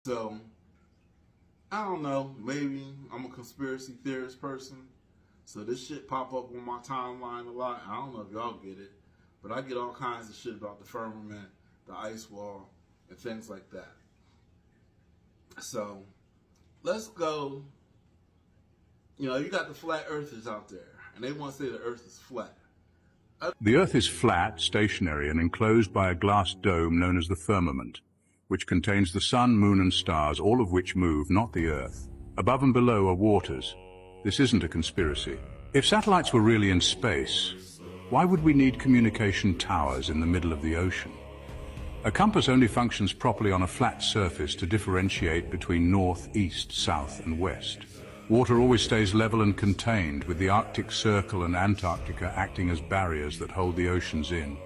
So, I don't know, maybe I'm a conspiracy theorist person. So this shit pop up on my timeline a lot. I don't know if y'all get it, but I get all kinds of shit about the firmament, the ice wall, and things like that. So, let's go. You got the flat earthers out there, and they want to say the earth is flat. The Earth is flat, stationary, and enclosed by a glass dome known as the firmament, which contains the sun, moon, and stars, all of which move, not the Earth. Above and below are waters. This isn't a conspiracy. If satellites were really in space, why would we need communication towers in the middle of the ocean? A compass only functions properly on a flat surface to differentiate between north, east, south, and west. Water always stays level and contained, with the Arctic Circle and Antarctica acting as barriers that hold the oceans in.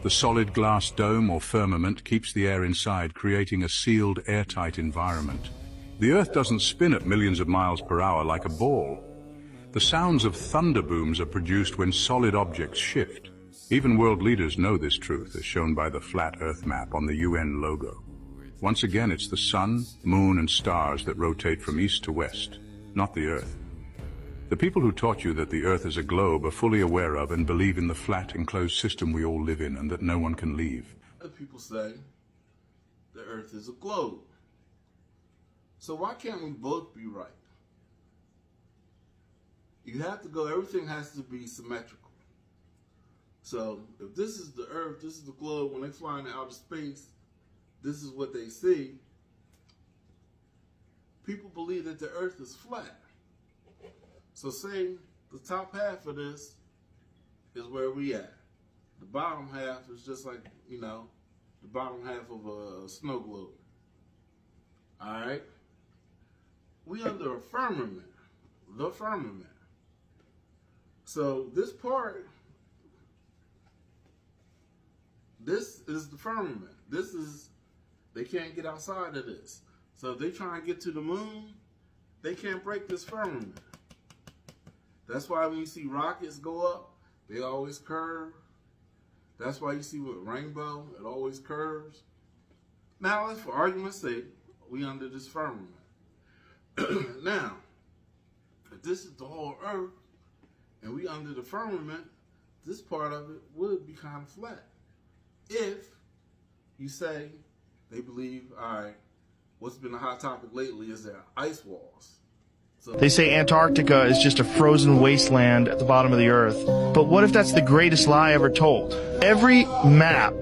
The solid glass dome or firmament keeps the air inside, creating a sealed, airtight environment. The Earth doesn't spin at millions of miles per hour like a ball. The sounds of thunder booms are produced when solid objects shift. Even world leaders know this truth, as shown by the flat Earth map on the UN logo. Once again, it's the sun, moon, and stars that rotate from east to west, not the Earth. The people who taught you that the Earth is a globe are fully aware of and believe in the flat, enclosed system we all live in and that no one can leave. Other people say the Earth is a globe. So why can't we both be right? You have to go, everything has to be symmetrical. So if this is the Earth, this is the globe, when they fly into outer space, this is what they see. People believe that the Earth is flat. So say the top half of this is where we at. The bottom half is just like, the bottom half of a snow globe. Alright? We under a firmament. The firmament. So this part, this is the firmament. They can't get outside of this. So if they try and get to the moon, they can't break this firmament. That's why when you see rockets go up, they always curve. That's why you see with rainbow, it always curves. Now, for argument's sake, we under this firmament. Now, if this is the whole Earth, and we under the firmament, this part of it would be kind of flat. If you say they believe, all right, what's been a hot topic lately is their ice walls. They say Antarctica is just a frozen wasteland at the bottom of the Earth. But what if that's the greatest lie ever told? Every map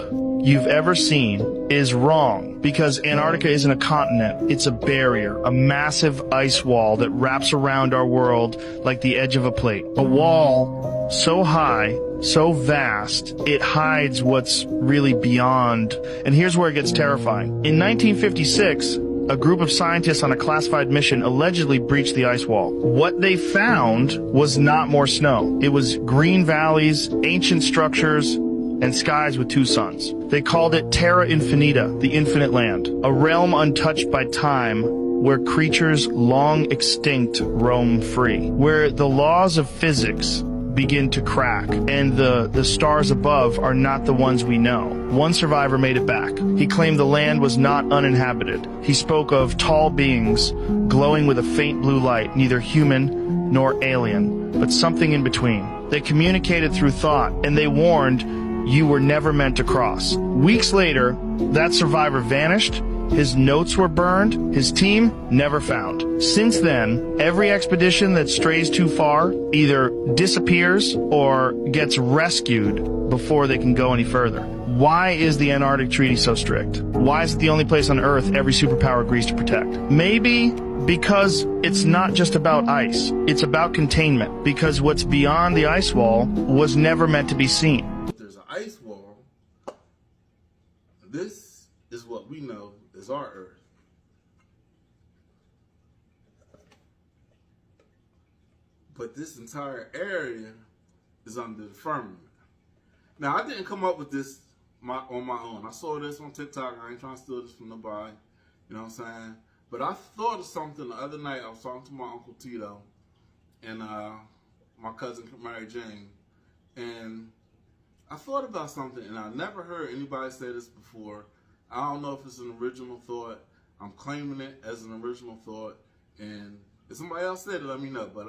you've ever seen is wrong, because Antarctica isn't a continent. It's a barrier, a massive ice wall that wraps around our world like the edge of a plate. A wall so high, so vast, it hides what's really beyond. And here's where it gets terrifying. In 1956, a group of scientists on a classified mission allegedly breached the ice wall. What they found was not more snow. It was green valleys, ancient structures, and skies with two suns. They called it Terra Infinita, the infinite land, a realm untouched by time where creatures long extinct roam free, where the laws of physics begin to crack, and the stars above are not the ones we know. One survivor made it back. He claimed the land was not uninhabited. He spoke of tall beings glowing with a faint blue light, neither human nor alien, but something in between. They communicated through thought, and they warned you were never meant to cross. Weeks later, that survivor vanished. His notes were burned, his team never found. Since then, every expedition that strays too far either disappears or gets rescued before they can go any further. Why is the Antarctic Treaty so strict? Why is it the only place on Earth every superpower agrees to protect? Maybe because it's not just about ice. It's about containment, because what's beyond the ice wall was never meant to be seen. If there's an ice wall, this is what we know is our Earth. But this entire area is under the firmament. Now, I didn't come up with this on my own. I saw this on TikTok. I ain't trying to steal this from nobody. You know what I'm saying? But I thought of something the other night. I was talking to my Uncle Tito and my cousin Mary Jane. And I thought about something, and I never heard anybody say this before. I don't know if it's an original thought. I'm claiming it as an original thought. And if somebody else said it, let me know. But